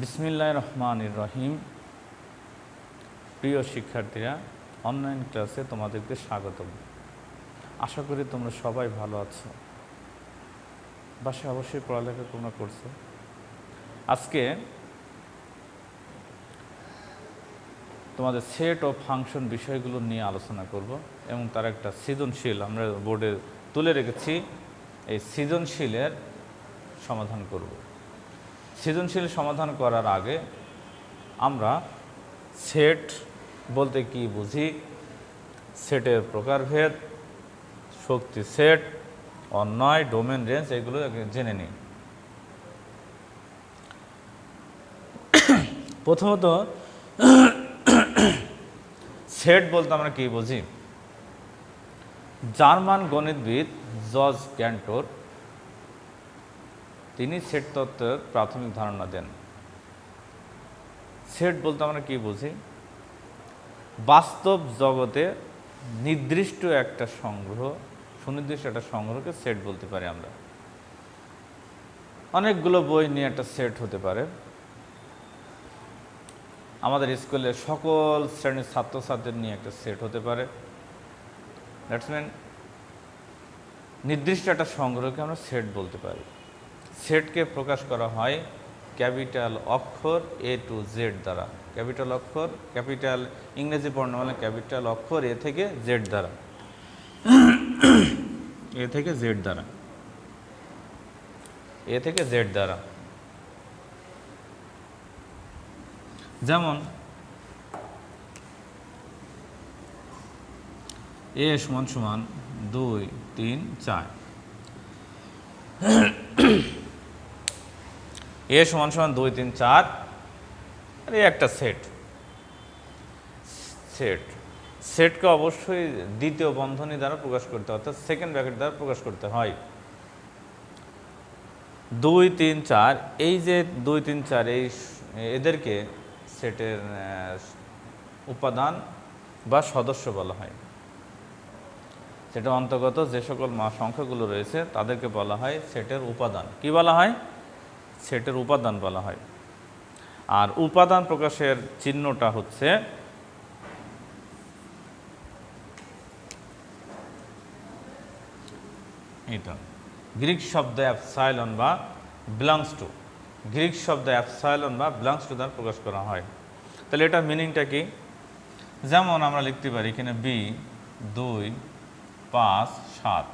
বিসমিল্লাহির রহমানির রহিম। প্রিয় শিক্ষার্থীরা, অনলাইন ক্লাসে তোমাদেরকে স্বাগতম। আশা করি তোমরা সবাই ভালো আছো। বাসায় অবশ্যই পড়ালেখা তোমরা করছো। আজকে তোমাদের সেট ও ফাংশন বিষয়গুলো নিয়ে আলোচনা করব এবং তার একটা সৃজনশীল আমরা বোর্ডে তুলে রেখেছি। এই সৃজনশীলের সমাধান করব। সৃজনশীল সমাধান করার আগে আমরা সেট বলতে কি বুঝি, সেটের প্রকারভেদ, শক্তি সেট, অন্যয়, ডোমেন, রেঞ্জ এগুলো জেনে নিই। প্রথমত সেট বলতে আমরা কি বুঝি? জার্মান গণিতবিদ জর্জ ক্যান্টর তিনি সেট তত্ত্বের প্রাথমিক ধারণা দেন। সেট বলতে আমরা কি বুঝি? বাস্তব জগতে নির্দিষ্ট একটা সংগ্রহ, সুনির্দিষ্ট একটা সংগ্রহকে সেট বলতে পারি আমরা। অনেকগুলো বই নিয়ে একটা সেট হতে পারে। আমাদের স্কুলে সকল শ্রেণীর ছাত্রছাত্রীদের নিয়ে একটা সেট হতে পারে। দ্যাটস মিন নির্দিষ্ট একটা সংগ্রহকে আমরা সেট বলতে পারি। সেটকে প্রকাশ করা হয় ক্যাপিটাল অক্ষর এ টু জেড দ্বারা। ক্যাপিটাল অক্ষর, ক্যাপিটাল ইংরেজি বর্ণমালা ক্যাপিটাল অক্ষর এ থেকে জেড দ্বারা, এ থেকে জেড দ্বারা, এ থেকে জেড দ্বারা। যেমন এ সমান সমান 2, 3, 4। এ সমান সমান 2, 3, 4 আর এই একটা সেট। সেটকে অবশ্যই দ্বিতীয় বন্ধনী দ্বারা প্রকাশ করতে হয়, অর্থাৎ সেকেন্ড ব্র্যাকেট দ্বারা প্রকাশ করতে হয়। 2, 3, 4 এই যে 2, 3, 4 এদেরকে সেটের উপাদান বা সদস্য বলা হয়। সেটার অন্তর্গত যে সকল সংখ্যাগুলো রয়েছে তাদেরকে বলা হয় সেটের উপাদান। কি বলা হয়? সেটের উপাদান বলা হয়। আর উপাদান প্রকাশের চিহ্নটা হচ্ছে এটা। গ্রিক শব্দ অ্যাপসাইলন বা বিলংস টু, গ্রিক শব্দ অ্যাপসাইলন বা বিলংস টু দ্বারা প্রকাশ করা হয়। তাহলে এটার মিনিংটা কি? যেমন আমরা লিখতে পারি এখানে বি 2, 5, 7।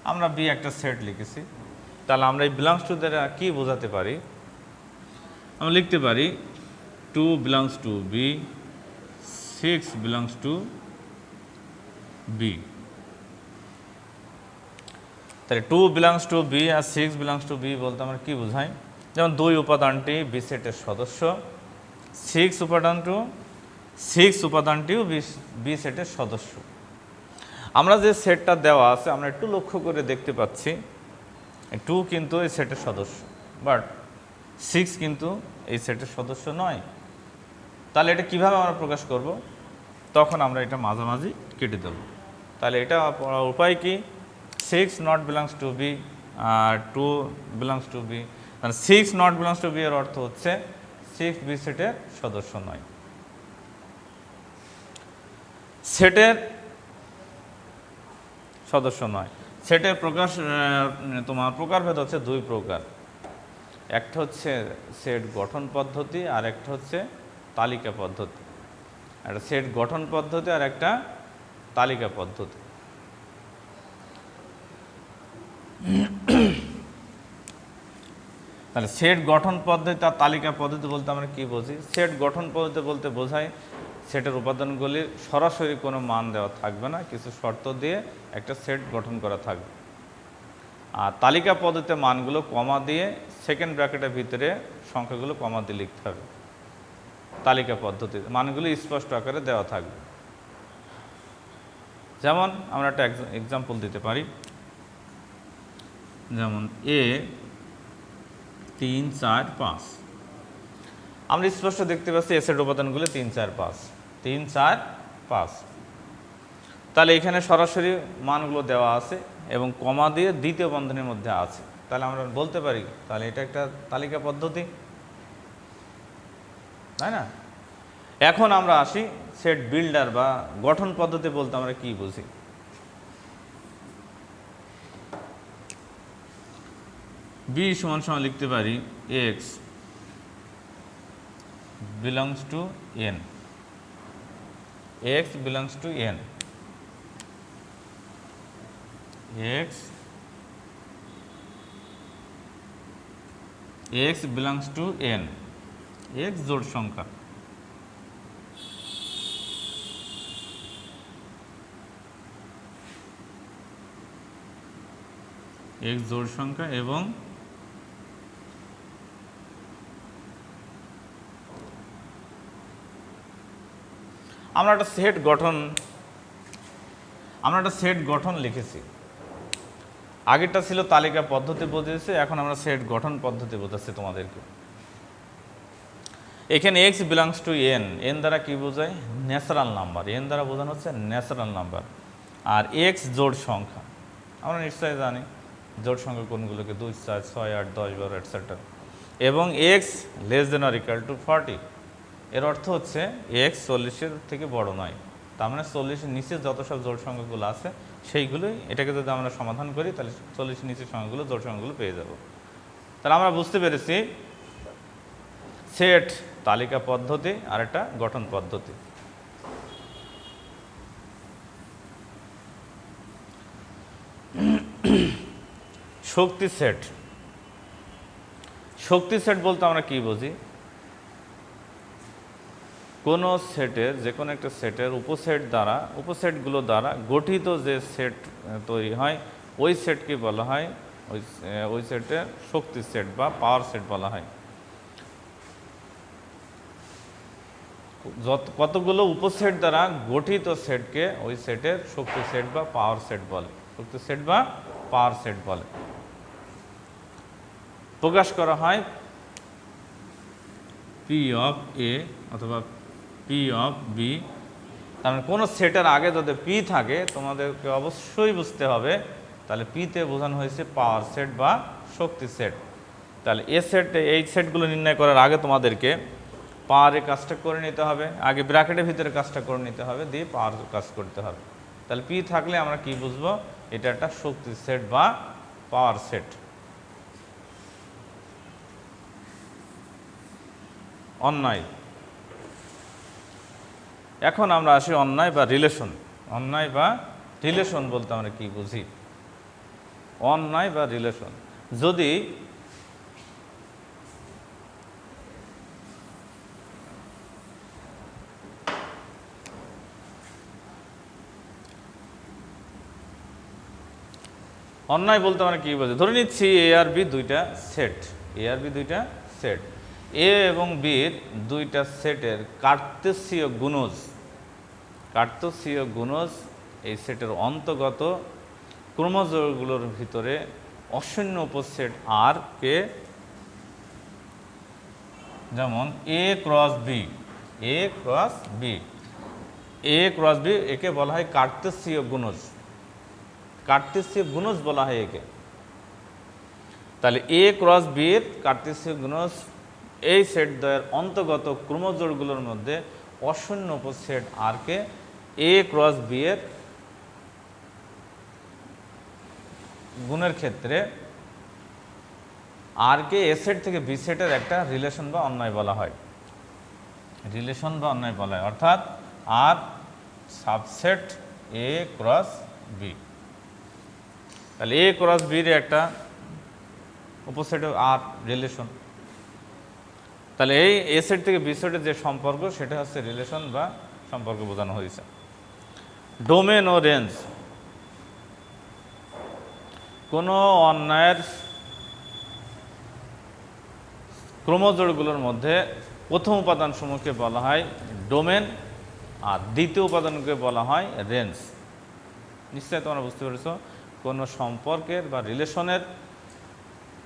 আমরা বি একটা সেট লিখেছি। তাহলে আমরা এই বিলংস টু দ্বারা কি বোঝাতে পারি? আমরা লিখতে পারি 2 belongs to B, 6 belongs to B। তাহলে 2 belongs to B R 6 belongs to B বলতে আমরা কি বোঝাই? যেমন 2 উপাদানটি বি সেটের সদস্য, 6 উপাদানটিও বি সেটের সদস্য। আমরা যে সেটটা দেওয়া আছে আমরা একটু লক্ষ্য করে দেখতে পাচ্ছি 2 কিন্তু এই সেটের সদস্য, বাট 6 কিন্তু এই সেটের সদস্য নয়। তাহলে এটা কিভাবে আমরা প্রকাশ করব? তখন আমরা এটা মাঝামাঝি কেটে দেব। তাহলে এটা পড়ার উপায় কি? 6 not belongs to B R 2 belongs to B। তাহলে 6 not belongs to B এর অর্থ হচ্ছে 6 বি সেটের সদস্য নয়। সেটের সদস্য নয়। সেটের তোমার প্রকারভেদ হচ্ছে 2 প্রকার। একটা হচ্ছে সেট গঠন পদ্ধতি আর একটা হচ্ছে তালিকা পদ্ধতি। একটা সেট গঠন পদ্ধতি আর একটা তালিকা পদ্ধতি। তাহলে সেট গঠন পদ্ধতি আর তালিকা পদ্ধতি বলতে আমরা কি বুঝি? সেট গঠন পদ্ধতি বলতে বোঝায় সেটের উপাদানগুলির সরাসরি কোনো মান দেওয়া থাকবে না, কিছু শর্ত দিয়ে একটা সেট গঠন করা থাকবে। আর তালিকা পদ্ধতিতে মানগুলো কমা দিয়ে সেকেন্ড ব্র্যাকেটের ভিতরে সংখ্যাগুলো কমা দিয়ে লিখতে হবে। তালিকা পদ্ধতিতে মানগুলো স্পষ্ট আকারে দেওয়া থাকবে। যেমন আমরা একটা এক্সাম্পল দিতে পারি। যেমন এ 3, 4, 5। আমরা স্পষ্ট দেখতে পাচ্ছি এ সেট উপাদানগুলো 3, 4, 5, 3, 4, 5। তাহলে এখানে সরাসরি মানগুলো দেওয়া আছে এবং কমা দিয়ে দ্বিতীয় বন্ধনীর মধ্যে আছে। তাহলে আমরা বলতে পারি তাহলে এটা একটা তালিকা পদ্ধতি। তাই না? এখন আমরা আসি সেট বিল্ডার বা গঠন পদ্ধতি বলতে আমরা কি বুঝি। বি সমান সমান লিখতে পারি x belongs two N, x belongs two N, x belongs two N, x জোড় সংখ্যা, এক্স জোড় সংখ্যা এবং আমরা একটা সেট গঠন লিখেছি। আগেরটা ছিল তালিকা পদ্ধতি বোঝাচ্ছে, এখন আমরা সেট গঠন পদ্ধতি বোঝাচ্ছি তোমাদেরকে। এখানে x belongs two N, N দ্বারা কি বোঝায়? ন্যাচারাল নাম্বার, এন দ্বারা বোঝানো হচ্ছে ন্যাচারাল নাম্বার। আর এক্স জোড় সংখ্যা, আমরা নিশ্চয়ই জানি জোড় সংখ্যা কোনগুলোকে 2, 4, 6, 8, 10, 12 এটসেট্রা। এবং x less than or equal to 40, এর অর্থ হচ্ছে এক্স 40-এর থেকে বড় নয়। তার মানে 40-এর নিচে যত সব জোড় সংখ্যাগুলো আছে সেইগুলোই, এটাকে যদি আমরা সমাধান করি তাহলে 40-এর নিচের সংখ্যাগুলো জোড় সংখ্যাগুলো পেয়ে যাব। তাহলে আমরা বুঝতে পেরেছি সেট তালিকা পদ্ধতি আর একটা গঠন পদ্ধতি। শক্তি সেট, শক্তি সেট বলতে আমরা কি বুঝি? কোনো সেটের, যে কোনো একটা সেটের উপসেটগুলো দ্বারা গঠিত যে সেট তৈরি হয় ওই সেটকে বলা হয়, ওই সেটের শক্তি সেট বা পাওয়ার সেট বলা হয়। কতগুলো উপসেট দ্বারা গঠিত সেটকে ওই সেটের শক্তি সেট বা পাওয়ার সেট বলে, শক্তি সেট বা পাওয়ার সেট বলে। প্রকাশ করা হয় পি অফ এ অথবা পি অফ বি। কারণ কোনো সেটের আগে যদি পি থাকে তোমাদেরকে অবশ্যই বুঝতে হবে তাহলে পিতে বোঝানো হয়েছে পাওয়ার সেট বা শক্তি সেট। তাহলে এই সেটগুলো নির্ণয় করার আগে তোমাদেরকে পাওয়ারের কাজটা করে নিতে হবে, আগে ব্র্যাকেটের ভিতরে কাজটা করে নিতে হবে, দিয়ে পাওয়ার কাজ করতে হবে। তাহলে পি থাকলে আমরা কি বুঝবো? এটা একটা শক্তি সেট বা পাওয়ার সেট। অন্যায়, এখন আমরা আসি অন্যায় বা রিলেশন। অন্যায় বা রিলেশন বলতে আমরা কি বুঝি? অন্যায় বা রিলেশন, যদি অন্যায় বলতে আমরা কি বুঝি? ধরে নিচ্ছি এ আর বি দুইটা সেট, এ আর বি দুইটা সেট, এ এবং বির দুইটা সেটের কার্তেশীয় গুণজ এই সেটের অন্তর্গত ক্রমজোড়গুলোর ভিতরে অশূন্য উপসেট আর কে, যেমন এ ক্রস বি, এ ক্রস বি, এ ক্রস বি, একে বলা হয় কার্তেশীয় গুণজ, কার্তেশীয় গুণজ বলা হয় একে। তাহলে এ ক্রস বি এর কার্তেশীয় গুণজ এই সেট দ্বয়ের অন্তর্গত ক্রমজোড়গুলোর মধ্যে অশূন্য উপসেট আর কে এ ক্রস বি এর গুণের ক্ষেত্রে আর কে এ সেট থেকে বি সেটের একটা রিলেশন বা অন্যায় বলা হয়, রিলেশন বা অন্যায় বলা হয়। অর্থাৎ আর সাবসেট এ ক্রস বি, তাহলে এ ক্রস বির একটা উপসেট আর রিলেশন। তাহলে এই এ সেট থেকে বি সেটের যে সম্পর্ক সেটা হচ্ছে রিলেশন বা সম্পর্ক বোঝানো হয়েছে। ডোমেন ও রেঞ্জ, কোনো অন্যায়ের ক্রমজোড়গুলোর মধ্যে প্রথম উপাদান সমূহকে বলা হয় ডোমেন আর দ্বিতীয় উপাদানকে বলা হয় রেঞ্জ। নিশ্চয়ই তোমরা বুঝতে পেরেছ, কোনো সম্পর্কের বা রিলেশনের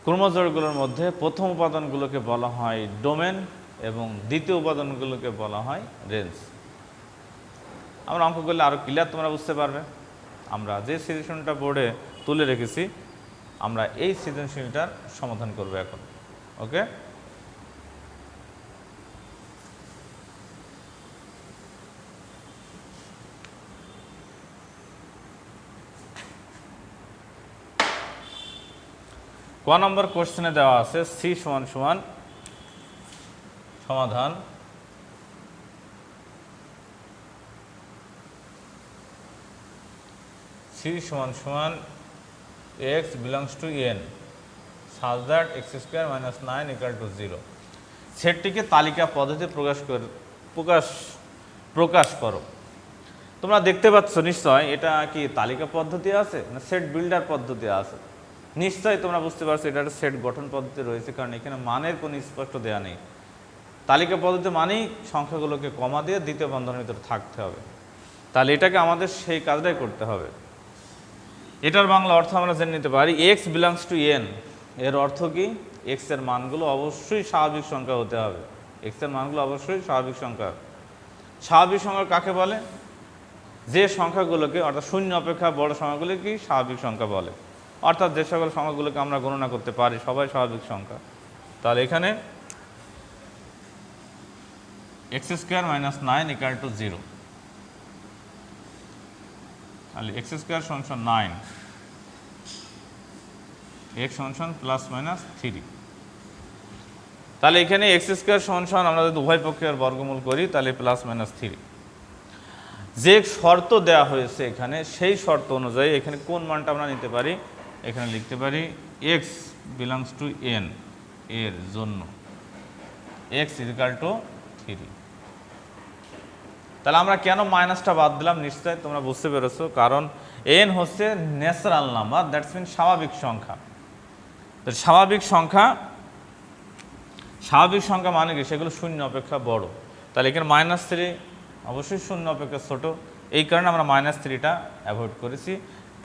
ক্রমজোড়গুলোর মধ্যে প্রথম উপাদানগুলোকে বলা হয় ডোমেন এবং দ্বিতীয় উপাদানগুলোকে বলা হয় রেঞ্জ। আমরা অঙ্ক করলে আরও ক্লিয়ার তোমরা বুঝতে পারবে। আমরা যে সৃজনশীলটা বোর্ডে তুলে রেখেছি আমরা এই সৃজনশীলটার সমাধান করব এখন। ওকে। ক নম্বর কোশ্চেনে দেওয়া আছে সি সমান সমান সমাধান সি সমান সমান x belongs two N such that x square minus 9 equal to 0 সেটটিকে তালিকা পদ্ধতি প্রকাশ করো। তোমরা দেখতে পাচ্ছ নিশ্চয় এটা কি তালিকা পদ্ধতি আছে না সেট বিল্ডার পদ্ধতি আছে? নিশ্চয়ই তোমরা বুঝতে পারছো এটা একটা সেট গঠন পদ্ধতি রয়েছে, কারণ এখানে মানের কোনো স্পষ্ট দেয়া নেই। তালিকা পদ্ধতি মানেই সংখ্যাগুলোকে কমা দিয়ে দ্বিতীয় বন্ধনীর ভিতরে থাকতে হবে, তাহলে এটাকে আমাদের সেই কাজটাই করতে হবে। এটার বাংলা অর্থ আমরা জেনে নিতে পারি এক্স বিলংস টু এন, এর অর্থ কি এক্স এর মানগুলো অবশ্যই স্বাভাবিক সংখ্যা হতে হবে। এক্স এর মানগুলো অবশ্যই স্বাভাবিক সংখ্যা। স্বাভাবিক সংখ্যা কাকে বলে? যে সংখ্যাগুলোকে অর্থাৎ শূন্য অপেক্ষা বড় সংখ্যাগুলোকে কি স্বাভাবিক সংখ্যা বলে, অর্থাৎ যে সকল সংখ্যাগুলোকে আমরা গণনা করতে পারি সবাই স্বাভাবিক সংখ্যা। তাহলে এখানে x square minus 9 equal to 0, তাহলে এক্স স্কোয়ার সমান 9, এক্স সমান প্লাস মাইনাস 3। তাহলে এখানে এক্স স্কোয়ার সমান আমরা যদি উভয় পক্ষের বর্গমূল করি তাহলে প্লাস মাইনাস 3। যে শর্ত দেয়া হয়েছে এখানে সেই শর্ত অনুযায়ী এখানে কোন মানটা আমরা নিতে পারি? এখানে লিখতে পারি এক্স বিলংস টু এন এর জন্য এক্স ইকুয়াল টু 3। তাহলে আমরা কেন মাইনাসটা বাদ দিলাম নিশ্চয়ই তোমরা বুঝতে পেরেছো, কারণ এন হচ্ছে ন্যাচারাল নাম্বার, দ্যাটস মিন স্বাভাবিক সংখ্যা। স্বাভাবিক সংখ্যা মানে কি সেগুলো শূন্য অপেক্ষা বড়, তাহলে এখানে মাইনাস 3 অবশ্যই শূন্য অপেক্ষা ছোট, এই কারণে আমরা মাইনাস 3টা অ্যাভয়েড করেছি,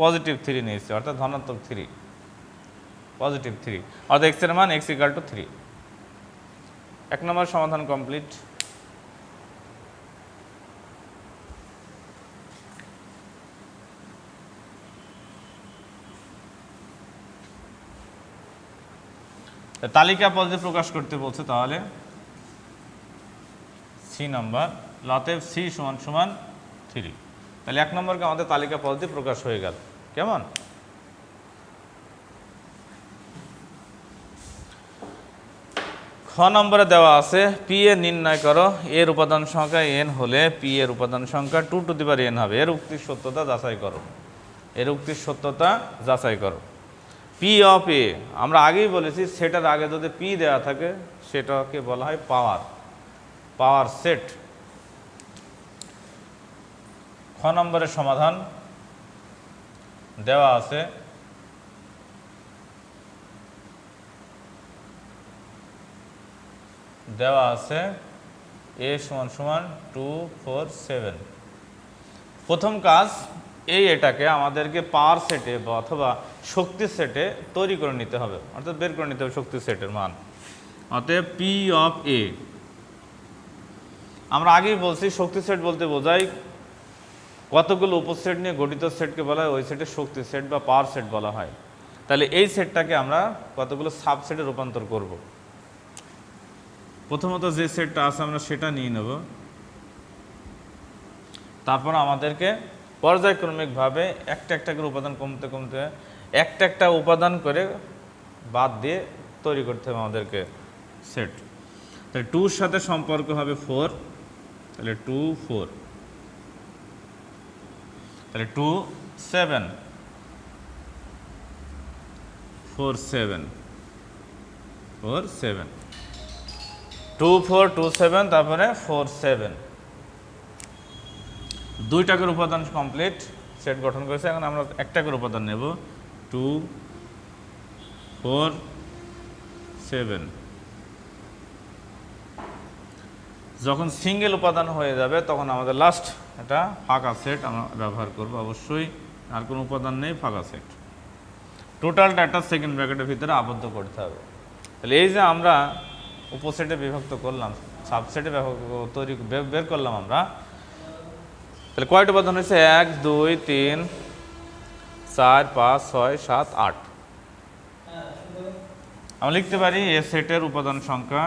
পজিটিভ 3 নিয়েছি অর্থাৎ ধনাত্মক 3, পজিটিভ 3 অর্থাৎ এক্স এর মান এক্স ইকুয়াল টু 3। 1 নম্বর সমাধান কমপ্লিট। তালিকা পদ্ধতি প্রকাশ করতে বলছে, তাহলে সি নাম্বার অতএব সি সমান সমান 3। তাহলে 1 নম্বরকে আমাদের তালিকা পদ্ধতি প্রকাশ হয়ে গেল। কেমন? খ নম্বরে দেওয়া আছে পি এ নির্ণয় করো, এর উপাদান সংখ্যা এন হলে পি এর উপাদান সংখ্যা 2 টু দি পাওয়ার এন হবে, এর উক্তির সত্যতা যাচাই করো। এর উক্তির সত্যতা যাচাই করো। পি অফ এ আমরা আগেই বলেছি সেটার আগে যদি পি দেওয়া থাকে সেটাকে বলা হয় পাওয়ার সেট। খ নম্বরের সমাধান দেওয়া আছে এ সমান সমান 2 4 7। প্রথম কাজ এটাকে আমাদেরকে পাওয়ার সেটে অথবা শক্তি সেটে তৈরি করে নিতে হবে, অর্থাৎ বের করে নিতে হবে শক্তি সেটের মান। অতএব পি অফ এ আমরা আগেই বলছি শক্তি সেট বলতে বোঝায় কতগুলো উপসেট নিয়ে গঠিত সেটকে বলা হয় ওই সেটের শক্তি সেট বা পাওয়ার সেট বলা হয়। তাহলে এই সেটটাকে আমরা কতগুলো সাবসেটে রূপান্তর করব। প্রথমত যে সেটটা আছে আমরা সেটা নিয়ে নেব, তারপর আমাদেরকে পর্যায়ক্রমিকভাবে একটা করে উপাদান কমতে একটা উপাদান করে বাদ দিয়ে তৈরি করতে হবে আমাদেরকে সেট। তাহলে 2 এর সাথে সম্পর্ক হবে 4, তাহলে 2 4, তাহলে 2 7 4 7 4 7 2 4 2 7 তারপরে 4 7 2টা করে উপাদান কমপ্লিট সেট গঠন করেছে। এখন আমরা একটা করে উপাদান নেব 2 4 7। যখন সিঙ্গেল উপাদান হয়ে যাবে তখন আমাদের লাস্ট একটা ফাঁকা সেট আমরা ব্যবহার করব, অবশ্যই আর কোনো উপাদান নেই, ফাঁকা সেট। টোটালটা একটা সেকেন্ড ব্র্যাকেটের ভিতরে আবদ্ধ করতে হবে। তাহলে এই যে আমরা উপসেটে বিভক্ত করলাম, সাবসেটে তৈরি বের করলাম আমরা, তাহলে কয়টা উপাদান হয়েছে 1 2 3 4 5 6 7 8। আমরা লিখতে পারি এ সেটের উপাদান সংখ্যা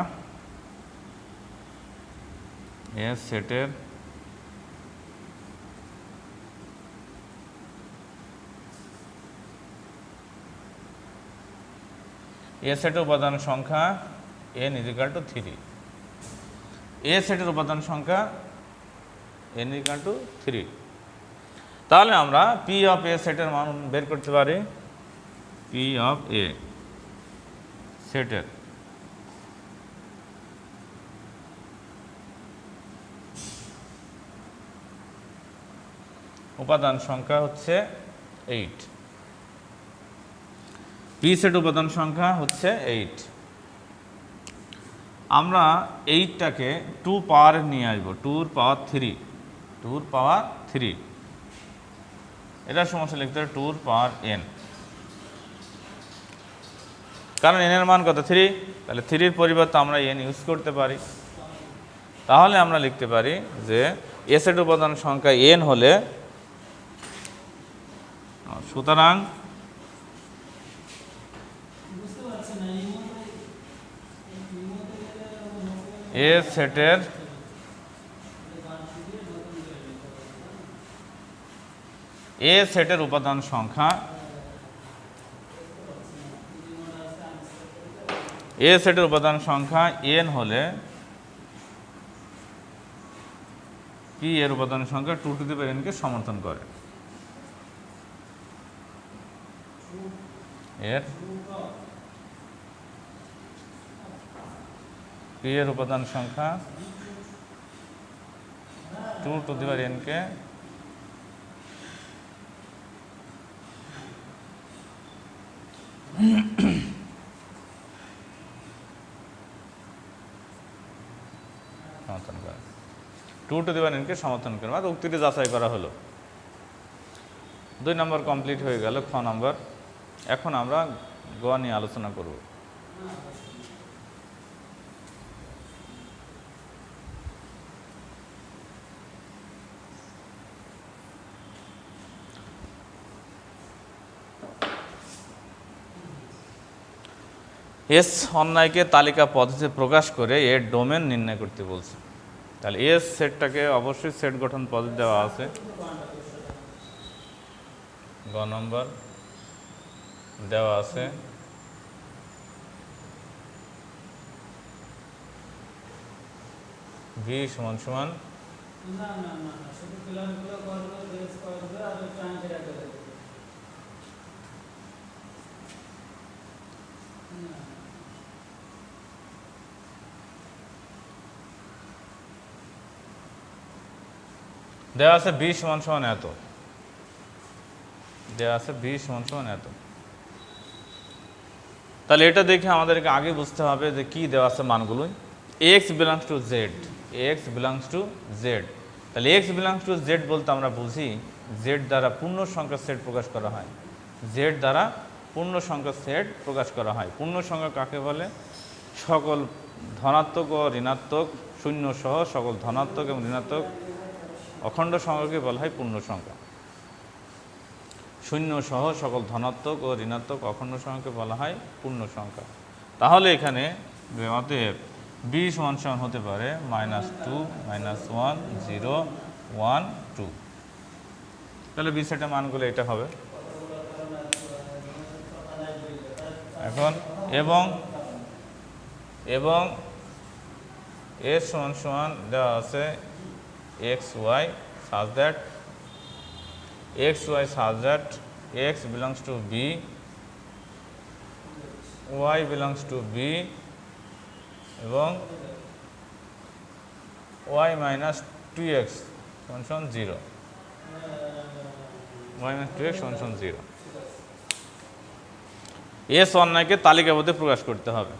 এ সেটের উপাদান সংখ্যা n ইজিক্যাল টু 3, এ সেটের উপাদান সংখ্যা n ইজিক্যাল টু 3। তাহলে আমরা পি অফ এ সেটের মান বের করতে পারি। পি অফ এ সেটের উপাদান সংখ্যা হচ্ছে 8, পি সেট উপাদান সংখ্যা হচ্ছে 8। আমরা 8টাকে 2 পাওয়ারে নিয়ে আসবো, 2 পাওয়ার 3, 2 পাওয়ার 3, এটা সমস্যা লিখতে হবে 2 পাওয়ার n, কারণ n এর মান কত 3, তাহলে 3 এর পরিবর্তে আমরা n ইউজ করতে পারি। তাহলে আমরা লিখতে পারি যে এ সেট উপাদান সংখ্যা n হলে, সুতরাং এ সেটের উপাদান সংখ্যা, এ সেটের উপাদান সংখ্যা n হলে পি এর উপাদান সংখ্যা 2 টু দি পাওয়ার n কে সমর্থন করে। এর পি এর উপাদান সংখ্যা 2 টু দি পাওয়ার n কে সমর্থন করে, 2 টু দি পাওয়ার n কে সমর্থন করে, মানে উক্তিটি যাচাই করা হলো। 2 নম্বর কমপ্লিট হয়ে গেল। খ নম্বর, এখন আমরা গ নিয়ে আলোচনা করব। এস অন্যায়কে তালিকা পদ্ধতি প্রকাশ করে এর ডোমেন নির্ণয় করতে বলছে। তাহলে এস সেটটাকে অবশ্যই সেট গঠন পদ্ধতি দেওয়া আছে। গ নম্বর দেওয়া আছে ভি সমান সমান দেওয়া আছে বি সমান সমান এত, দেওয়া আছে বি সমান সমান এত। তাহলে এটা দেখে আমাদেরকে আগে বুঝতে হবে যে কি দেওয়া আছে মানগুলো। X belongs to Z, x belongs to Z. তাহলে এক্স বিলংস টু জেড বলতে আমরা বুঝি জেড দ্বারা পূর্ণ সংখ্যার সেট প্রকাশ করা হয়, জেড দ্বারা পূর্ণ সংখ্যার সেট প্রকাশ করা হয়। পূর্ণ সংখ্যা কাকে বলে? সকল ধনাত্মক ও ঋণাত্মক শূন্য সহ সকল ধনাত্মক এবং ঋণাত্মক অখণ্ড সংখ্যাকে বলা হয় পূর্ণ সংখ্যা। শূন্য সহ সকল ধনাত্মক ও ঋণাত্মক অখণ্ড সংখ্যাকে বলা হয় পূর্ণ সংখ্যা। তাহলে এখানে অতএব বি সমান সমান হতে পারে -2, -1, 0, 1, 2। তাহলে বি সেটের মানগুলো এটা হবে। এখন এবং এর সমান সমান দেওয়া আছে X Y such that x belongs to b, y belongs to b এবং y minus 2x সমান 0, y minus 2x সমান 0। এস অন্যায়কে তালিকা পদ্ধতি প্রকাশ করতে হবে।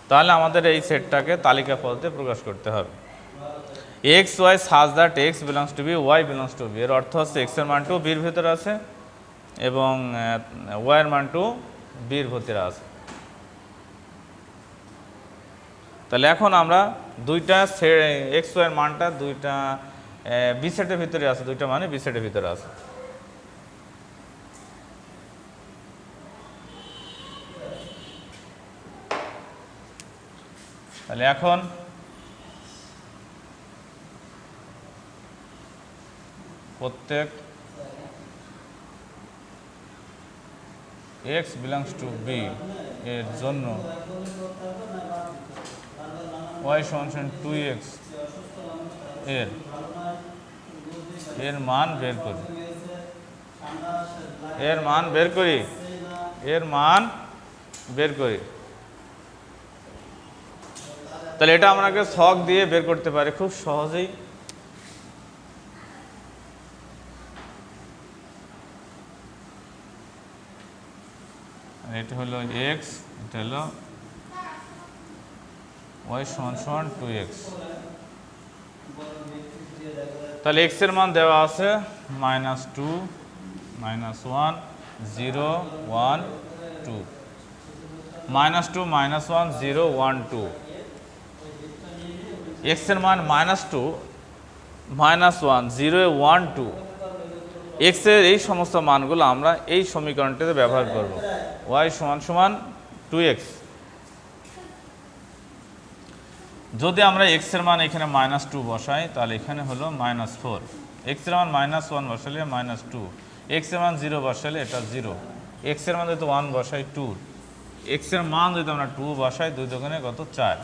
তাহলে আমাদের এই সেটটাকে তালিকা পদ্ধতি প্রকাশ করতে হবে। X Y such that X belongs to B, Y belongs to B. এর অর্থ হচ্ছে এক্সের মানটু বির ভেতরে আছে এবং ওয়াইয়ের মানটু বির ভেতরে আছে। তাহলে এখন আমরা দুইটা এক্স ওয়াইয়ের মানটা দুইটা বি সেটের ভিতরে আছে, দুইটা মানে বি সেটের ভিতরে আছে। তাহলে এখন প্রত্যেক x belongs to b এর জন্য y সমান 2x এর মান বের করি, এর মান বের করি, এর মান বের করি। তাহলে এটা আমাকে ছক দিয়ে বের করতে পারি খুব সহজেই। এটা হলো x, এটা হলো y সমান 2x। তাহলে x এর মান দেওয়া আছে -2 -1 0 1 2, -2 -1 0 1 2। x এর মান -2 -1 0 1 2। x এর এই সমস্ত মানগুলো আমরা এই সমীকরণটিতে ব্যবহার করব। y সমান 2x। যদি আমরা x এর মান এখানে -2 বসাই তাহলে এখানে হলো -4। x এর মান -1 বসালে -2, x এর মান 0 বসালে এটা 0, x এর মান যদি 1 বসাই 2, x এর মান যদি আমরা 2 বসাই 2 দোকানে কত 4।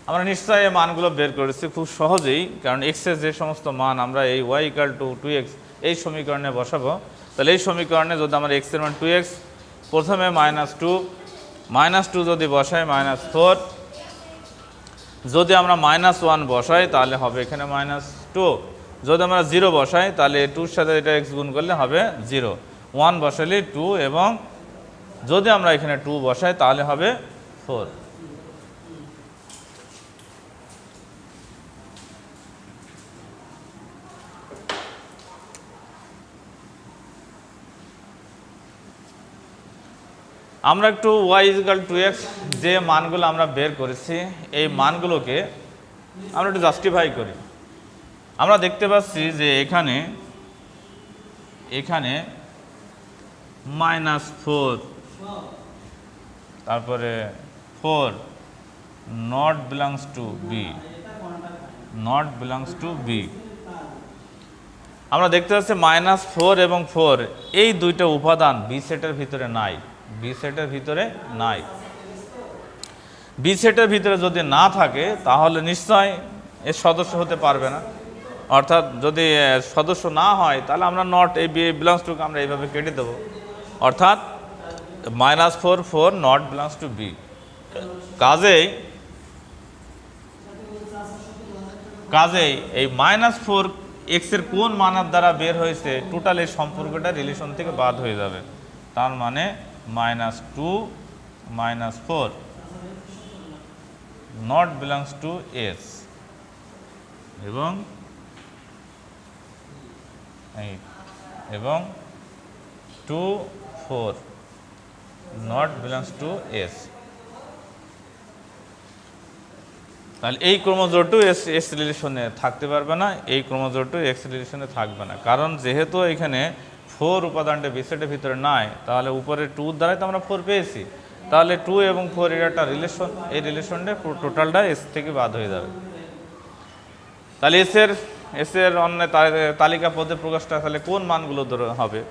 আমরা নিশ্চয়ই এই মানগুলো বের করেছি খুব সহজেই, কারণ x এর যে সমস্ত মান আমরা এই y = 2x এই সমীকরণে বসাবো। তাহলে এই সমীকরণে যদি আমরা x এর মান 2x, প্রথমে -2 যদি বসাই -4, যদি আমরা -1 বসাই তাহলে হবে এখানে -2, যদি আমরা 0 বসাই তাহলে 2 এর সাথে এটা x গুণ করলে হবে 0, 1 বসালে 2 এবং যদি আমরা এখানে 2 বসাই তাহলে হবে 4। আমরা একটু y = 2x যে মানগুলো আমরা বের করেছি এই মানগুলোকে আমরা একটু জাস্টিফাই করি। আমরা দেখতে পাচ্ছি যে এখানে -4, তারপরে 4 not belongs to b, not belongs to b। আমরা দেখতে পাচ্ছি -4 এবং 4 এই দুইটা উপাদান বি সেটের ভিতরে নাই, বি সেটের ভিতরে নাই। বি সেটের ভিতরে যদি না থাকে তাহলে নিশ্চয় এর সদস্য হতে পারবে না, অর্থাৎ যদি সদস্য না হয় তাহলে আমরা নট এই বি বিলংস টু আমরা এইভাবে কেটে দেবো, অর্থাৎ -4 4 নট বিলংস টু বি। কাজেই এই -4 x এর কোন মানের দ্বারা বের হয়েছে টোটাল এই সম্পর্কটা রিলেশন থেকে বাদ হয়ে যাবে। তার মানে -2 -4 নট বিলংস টু s এবং 2 4 নট বিলংস টু s। তাহলে এই ক্রোমোজোরটু এস রিলেশনে থাকতে পারবে না, এই ক্রোমোজোরটু এক্স রিলেশনে থাকবে না, কারণ যেহেতু এখানে 4 উপাদানটা বি সেটের ভিতরে নাই, তাহলে উপরে 2 দ্বারাই তো আমরা 4 পেয়েছি, তাহলে 2 এবং 4 এর একটা রিলেশন, এই রিলেশনটা টোটালটা এস থেকে বাদ হয়ে যাবে। তাহলে এস এর অন্য তালিকা পদে প্রকাশটা তাহলে কোন মানগুলো হবে?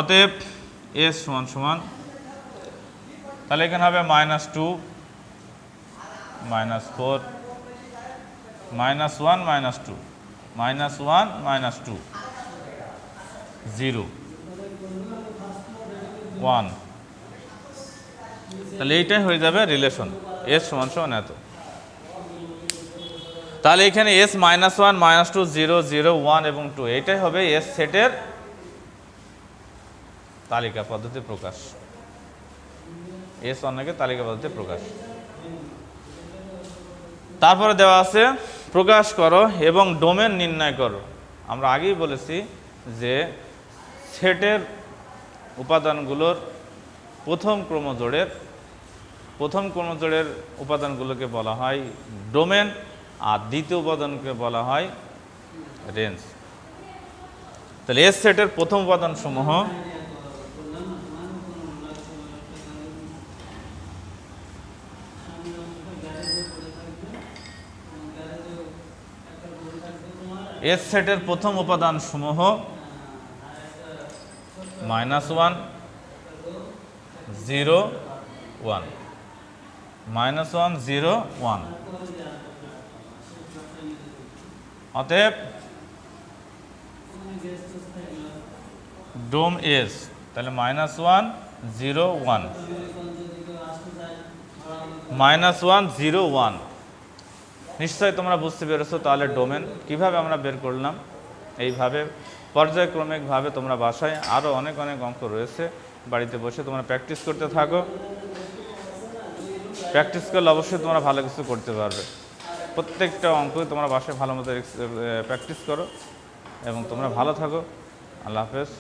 অতএব এস সমান তাহলে এখানে হবে -2 -4 -1 -2 -1 -2 0 1। তাহলে এইটাই হয়ে যাবে রিলেশন এস সমান এত। তাহলে এখানে এস -1 -2 0 0 1 এবং 2 এইটাই হবে এস সেটের তালিকা পদ্ধতি প্রকাশ, এস অন্যকে তালিকা পদ্ধতি প্রকাশ। তারপরে দেওয়া আছে প্রকাশ করো এবং ডোমেন নির্ণয় করো। আমরা আগেই বলেছি যে সেটের উপাদানগুলোর প্রথম ক্রোমোজোড়ের উপাদানগুলোকে বলা হয় ডোমেন, আর দ্বিতীয় উপাদানকে বলা হয় রেঞ্জ। তাহলে এস সেটের প্রথম উপাদান সমূহ এস সেটের প্রথম উপাদান সমূহ -1 0 1 -1 0 1। অতএব ডোম এস তাহলে -1 0 1 -1 0 1। নিশ্চয়ই তোমরা বুঝতে পেরেছো। তাহলে ডোমেন কিভাবে আমরা বের করলাম, এইভাবে পর্যায়ক্রমিকভাবে তোমরা বাসায় আরও অনেক অনেক অঙ্ক রয়েছে, বাড়িতে বসে তোমরা প্র্যাকটিস করতে থাকো। প্র্যাকটিস করলে অবশ্যই তোমরা ভালো কিছু করতে পারবে। প্রত্যেকটা অঙ্কই তোমরা বাসায় ভালো মতো প্র্যাকটিস করো এবং তোমরা ভালো থাকো। আল্লাহ হাফেজ।